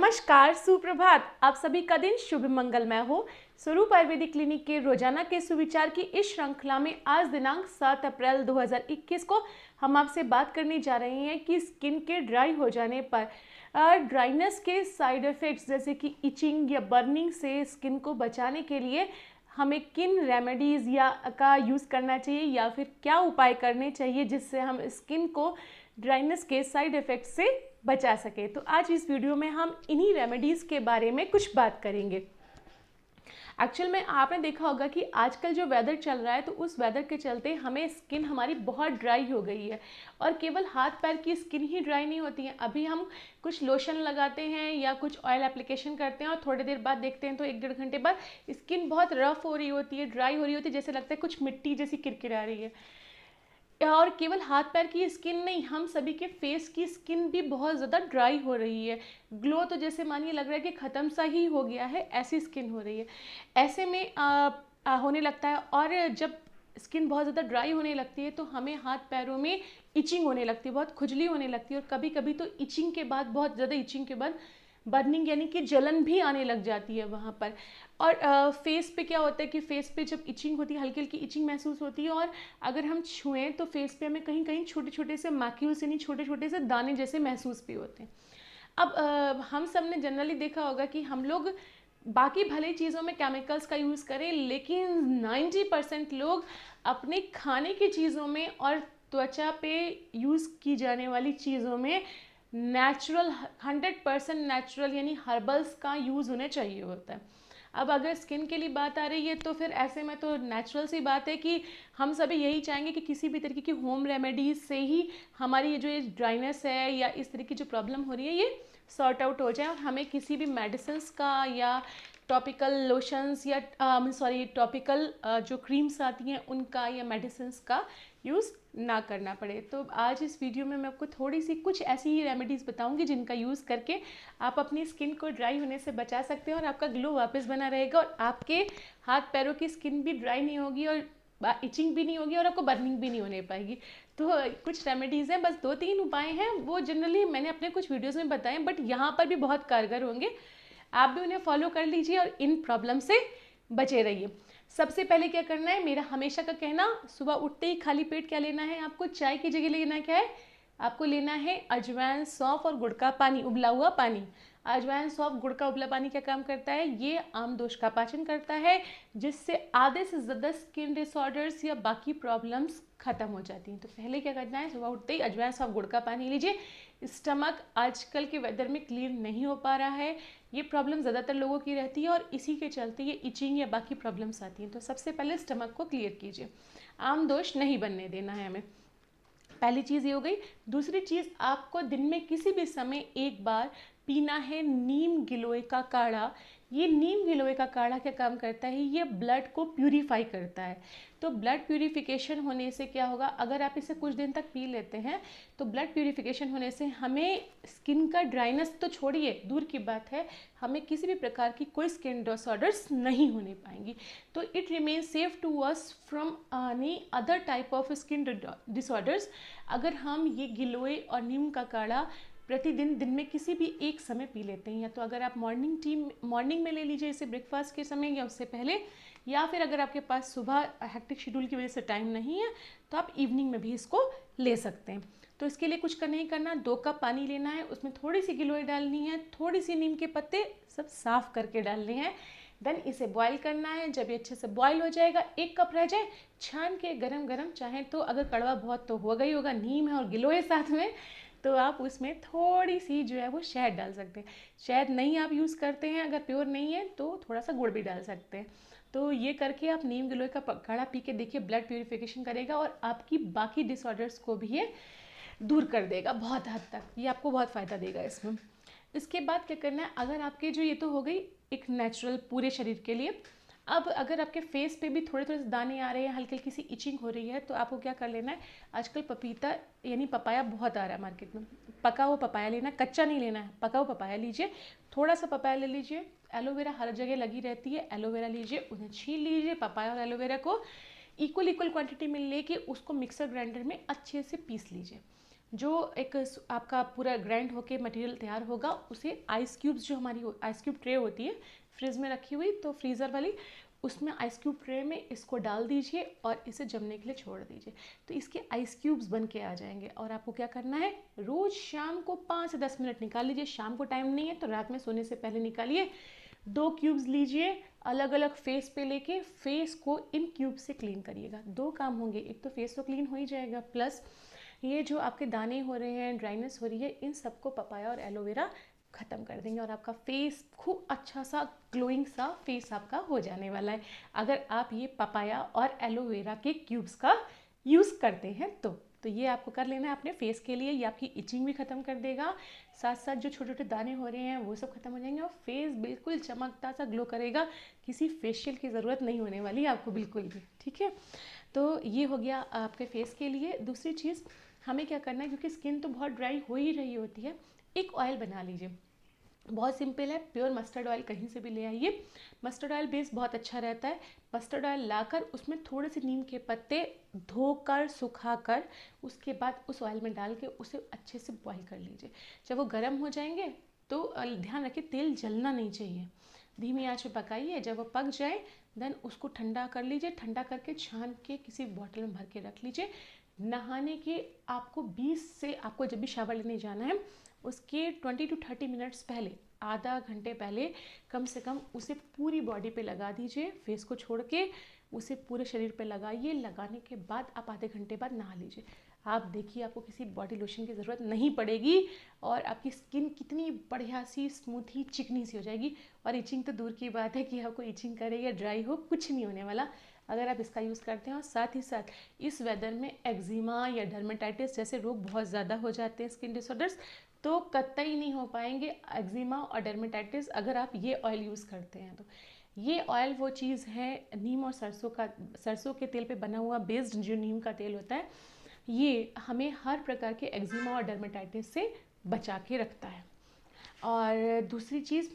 नमस्कार, सुप्रभात। आप सभी का दिन शुभ मंगलमय हो। स्वरूप आयुर्वेदिक क्लिनिक के रोजाना के सुविचार की इस श्रृंखला में आज दिनांक 7 अप्रैल 2021 को हम आपसे बात करने जा रहे हैं कि स्किन के ड्राई हो जाने पर ड्राइनेस के साइड इफ़ेक्ट्स जैसे कि इचिंग या बर्निंग से स्किन को बचाने के लिए हमें किन रेमेडीज़ का यूज़ करना चाहिए या फिर क्या उपाय करने चाहिए जिससे हम स्किन को ड्राइनेस के साइड इफ़ेक्ट से बचा सके। तो आज इस वीडियो में हम इन्हीं रेमेडीज़ के बारे में कुछ बात करेंगे। एक्चुअल में आपने देखा होगा कि आजकल जो वेदर चल रहा है तो उस वेदर के चलते हमें स्किन हमारी बहुत ड्राई हो गई है और केवल हाथ पैर की स्किन ही ड्राई नहीं होती है। अभी हम कुछ लोशन लगाते हैं या कुछ ऑयल एप्लीकेशन करते हैं और थोड़ी देर बाद देखते हैं तो 1-1.5 घंटे बाद स्किन बहुत रफ हो रही होती है, ड्राई हो रही होती है, जैसे लगता है कुछ मिट्टी जैसी किरकिरा रही है। और केवल हाथ पैर की स्किन नहीं, हम सभी के फेस की स्किन भी बहुत ज़्यादा ड्राई हो रही है। ग्लो तो जैसे मानिए लग रहा है कि ख़त्म सा ही हो गया है, ऐसी स्किन हो रही है। ऐसे में होने लगता है और जब स्किन बहुत ज़्यादा ड्राई होने लगती है तो हमें हाथ पैरों में इचिंग होने लगती है, बहुत खुजली होने लगती है और कभी कभी तो इचिंग के बाद, बहुत ज़्यादा इचिंग के बाद बर्निंग यानी कि जलन भी आने लग जाती है वहाँ पर। और फेस पे क्या होता है कि फेस पे जब इचिंग होती है, हल्की हल्की इचिंग महसूस होती है और अगर हम छुएं तो फेस पे हमें कहीं कहीं छोटे छोटे से मैक्यूल्स यानी छोटे छोटे से दाने जैसे महसूस भी होते हैं। अब हम सब ने जनरली देखा होगा कि हम लोग बाकी भले चीज़ों में केमिकल्स का यूज़ करें, लेकिन 90% लोग अपने खाने की चीज़ों में और त्वचा पे यूज़ की जाने वाली चीज़ों में नेचुरल 100% नेचुरल यानी हर्बल्स का यूज़ होने चाहिए होता है। अब अगर स्किन के लिए बात आ रही है तो फिर ऐसे में तो नेचुरल सी बात है कि हम सभी यही चाहेंगे कि किसी भी तरीके की होम रेमेडीज से ही हमारी ये जो ये ड्राइनेस है या इस तरह की जो प्रॉब्लम हो रही है ये सॉर्ट आउट हो जाए और हमें किसी भी मेडिसिन का या टॉपिकल लोशंस या टॉपिकल जो क्रीम्स आती हैं उनका या मेडिसिन का यूज़ ना करना पड़े। तो आज इस वीडियो में मैं आपको थोड़ी सी कुछ ऐसी ही रेमेडीज़ बताऊंगी जिनका यूज़ करके आप अपनी स्किन को ड्राई होने से बचा सकते हैं और आपका ग्लो वापस बना रहेगा और आपके हाथ पैरों की स्किन भी ड्राई नहीं होगी और इचिंग भी नहीं होगी और आपको बर्निंग भी नहीं होने पाएगी। तो कुछ रेमेडीज़ हैं, बस 2-3 उपाय हैं, वो जनरली मैंने अपने कुछ वीडियोज़ में बताए बट यहाँ पर भी बहुत कारगर होंगे। आप भी उन्हें फॉलो कर लीजिए और इन प्रॉब्लम से बचे रहिए। सबसे पहले क्या करना है, मेरा हमेशा का कहना, सुबह उठते ही खाली पेट क्या लेना है आपको, चाय की जगह लेना क्या है, आपको लेना है अजवाइन, सौंफ और गुड़ का पानी, उबला हुआ पानी। अजवाइन, सौंफ, गुड़ का उबला पानी क्या काम करता है, ये आम दोष का पाचन करता है जिससे आधे से ज़्यादा स्किन डिसऑर्डर्स या बाकी प्रॉब्लम्स खत्म हो जाती हैं। तो पहले क्या करना है, सुबह उठते ही अजवाइन, सौंफ, गुड़ का पानी लीजिए। स्टमक आजकल के वेदर में क्लियर नहीं हो पा रहा है, ये प्रॉब्लम ज़्यादातर लोगों की रहती है और इसी के चलते ये इचिंग या बाकी प्रॉब्लम्स आती हैं। तो सबसे पहले स्टमक को क्लियर कीजिए, आम दोष नहीं बनने देना है हमें। पहली चीज़ ये हो गई। दूसरी चीज़, आपको दिन में किसी भी समय एक बार पीना है नीम गिलोय का काढ़ा। ये नीम गिलोय का काढ़ा क्या काम करता है, ये ब्लड को प्यूरिफाई करता है। तो ब्लड प्यूरिफिकेशन होने से क्या होगा, अगर आप इसे कुछ दिन तक पी लेते हैं तो ब्लड प्यूरिफिकेशन होने से हमें स्किन का ड्राइनेस तो छोड़िए, दूर की बात है, हमें किसी भी प्रकार की कोई स्किन डिसऑर्डर्स नहीं होने पाएंगी। तो it remain safe to us from any other type of skin disorders अगर हम ये गिलोय और नीम का काढ़ा प्रतिदिन दिन में किसी भी एक समय पी लेते हैं। या तो अगर आप मॉर्निंग में ले लीजिए इसे ब्रेकफास्ट के समय या उससे पहले, या फिर अगर आपके पास सुबह हेक्टिक शेड्यूल की वजह से टाइम नहीं है तो आप इवनिंग में भी इसको ले सकते हैं। तो इसके लिए कुछ नहीं करना, 2 कप पानी लेना है, उसमें थोड़ी सी गिलोय डालनी है, थोड़ी सी नीम के पत्ते सब साफ करके डालने हैं। देन इसे बॉईल करना है। जब ये अच्छे से बॉईल हो जाएगा, 1 कप रह जाए, छान के गरम गरम, चाहे तो अगर कड़वा बहुत तो होगा ही होगा, नीम है और गिलोय साथ में, तो आप उसमें थोड़ी सी जो है वो शहद डाल सकते हैं। शहद नहीं आप यूज़ करते हैं, अगर प्योर नहीं है तो थोड़ा सा गुड़ भी डाल सकते हैं। तो ये करके आप नीम गिलोय का काढ़ा पी के देखिए, ब्लड प्यूरिफिकेशन करेगा और आपकी बाकी डिसऑर्डर्स को भी ये दूर कर देगा बहुत हद तक, ये आपको बहुत फ़ायदा देगा इसमें। इसके बाद क्या करना है, अगर आपके जो ये तो हो गई एक नेचुरल पूरे शरीर के लिए। अब अगर आपके फेस पे भी थोड़े थोड़े दाने आ रहे हैं, हल्की हल्की सी इचिंग हो रही है, तो आपको क्या कर लेना है, आजकल पपीता यानी पपाया बहुत आ रहा है मार्केट में, पका हुआ पपाया लेना, कच्चा नहीं लेना है, पका हुआ पपाया लीजिए। थोड़ा सा पपाया ले लीजिए, एलोवेरा हर जगह लगी रहती है, एलोवेरा लीजिए, उन्हें छील लीजिए, पपाया और एलोवेरा को इक्वल क्वांटिटी में लेके उसको मिक्सर ग्राइंडर में अच्छे से पीस लीजिए। जो एक आपका पूरा ग्राइंड होके मटेरियल तैयार होगा, उसे आइस क्यूब्स, जो हमारी आइस क्यूब ट्रे होती है फ्रिज में रखी हुई, तो फ्रीज़र वाली, उसमें आइस क्यूब ट्रे में इसको डाल दीजिए और इसे जमने के लिए छोड़ दीजिए। तो इसके आइस क्यूब्स बन के आ जाएंगे। और आपको क्या करना है, रोज़ शाम को 5 से 10 मिनट निकाल लीजिए। शाम को टाइम नहीं है तो रात में सोने से पहले निकालिए। 2 क्यूब्स लीजिए, अलग अलग फेस पे लेके फेस को इन क्यूब से क्लीन करिएगा। 2 काम होंगे, एक तो फेस तो क्लीन हो ही जाएगा, प्लस ये जो आपके दाने हो रहे हैं, ड्राइनेस हो रही है, इन सबको पपाया और एलोवेरा ख़त्म कर देंगे और आपका फेस खूब अच्छा सा ग्लोइंग सा फेस आपका हो जाने वाला है, अगर आप ये पपाया और एलोवेरा के क्यूब्स का यूज़ करते हैं तो ये आपको कर लेना है अपने फेस के लिए। ये आपकी इचिंग भी ख़त्म कर देगा, साथ साथ जो छोटे छोटे दाने हो रहे हैं वो सब खत्म हो जाएंगे और फेस बिल्कुल चमकता सा ग्लो करेगा। किसी फेशियल की ज़रूरत नहीं होने वाली है आपको बिल्कुल भी, ठीक है। तो ये हो गया आपके फेस के लिए। दूसरी चीज़ हमें क्या करना है, क्योंकि स्किन तो बहुत ड्राई हो ही रही होती है, एक ऑयल बना लीजिए। बहुत सिंपल है, प्योर मस्टर्ड ऑयल कहीं से भी ले आइए। मस्टर्ड ऑयल बेस बहुत अच्छा रहता है। मस्टर्ड ऑयल लाकर उसमें थोड़े से नीम के पत्ते धोकर सुखाकर उसके बाद उस ऑयल में डाल के उसे अच्छे से बॉईल कर लीजिए। जब वो गर्म हो जाएंगे तो ध्यान रखिए तेल जलना नहीं चाहिए, धीमी आंच पे पकाइए। जब वो पक जाए देन उसको ठंडा कर लीजिए। ठंडा करके छान के किसी बॉटल में भर के रख लीजिए। नहाने के आपको 20 से, आपको जब भी शावर लेने जाना है उसके 20 to 30 मिनट्स पहले, आधा घंटे पहले कम से कम उसे पूरी बॉडी पे लगा दीजिए। फेस को छोड़ के उसे पूरे शरीर पे लगाइए। लगाने के बाद आप आधे घंटे बाद नहा लीजिए। आप देखिए आपको किसी बॉडी लोशन की ज़रूरत नहीं पड़ेगी और आपकी स्किन कितनी बढ़िया सी स्मूथी चिकनी सी हो जाएगी। और इचिंग तो दूर की बात है कि आपको इचिंग करे या ड्राई हो, कुछ नहीं होने वाला अगर आप इसका यूज़ करते हैं। और साथ ही साथ इस वेदर में एक्जिमा या डर्मेटाइटिस जैसे रोग बहुत ज़्यादा हो जाते हैं, स्किन डिसऑर्डर्स, तो कतई नहीं हो पाएंगे एक्जिमा और डर्मेटाइटिस अगर आप ये ऑयल यूज़ करते हैं। तो ये ऑयल वो चीज़ है, नीम और सरसों के तेल पे बना हुआ बेस्ड जो नीम का तेल होता है, ये हमें हर प्रकार के एक्जिमा और डर्मेटाइटिस से बचा के रखता है। और दूसरी चीज़,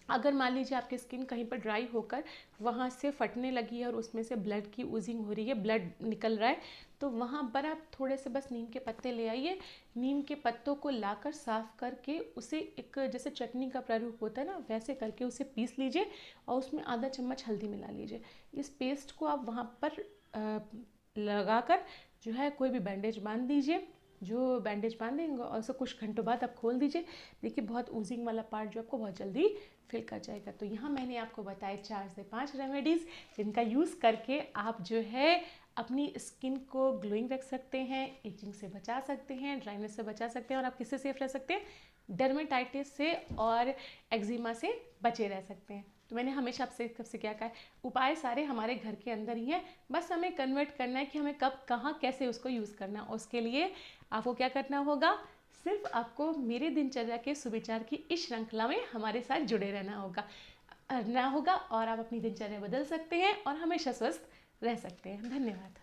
अगर मान लीजिए आपकी स्किन कहीं पर ड्राई होकर वहाँ से फटने लगी है और उसमें से ब्लड की ऊजिंग हो रही है, ब्लड निकल रहा है, तो वहाँ पर आप थोड़े से बस नीम के पत्ते ले आइए। नीम के पत्तों को लाकर साफ़ करके उसे एक जैसे चटनी का प्रारूप होता है ना, वैसे करके उसे पीस लीजिए और उसमें आधा चम्मच हल्दी मिला लीजिए। इस पेस्ट को आप वहाँ पर लगाकर जो है कोई भी बैंडेज बांध दीजिए। जो बैंडेज बांधेंगे और उसे कुछ घंटों बाद आप खोल दीजिए। देखिए बहुत ऊजिंग वाला पार्ट जो आपको बहुत जल्दी फिल कर जाएगा। तो यहाँ मैंने आपको बताए 4 से 5 रेमेडीज़ जिनका यूज़ करके आप जो है अपनी स्किन को ग्लोइंग रख सकते हैं, एजिंग से बचा सकते हैं, ड्राइनेस से बचा सकते हैं और आप किससे सेफ रह सकते हैं, डर्मेटाइटिस से और एक्जिमा से बचे रह सकते हैं। तो मैंने हमेशा आपसे सबसे क्या कहा है, उपाय सारे हमारे घर के अंदर ही हैं, बस हमें कन्वर्ट करना है कि हमें कब कहाँ कैसे उसको यूज़ करना है। उसके लिए आपको क्या करना होगा, सिर्फ आपको मेरे दिनचर्या के सुविचार की इस श्रृंखला में हमारे साथ जुड़े रहना होगा और आप अपनी दिनचर्या बदल सकते हैं और हमेशा स्वस्थ रह सकते हैं। धन्यवाद।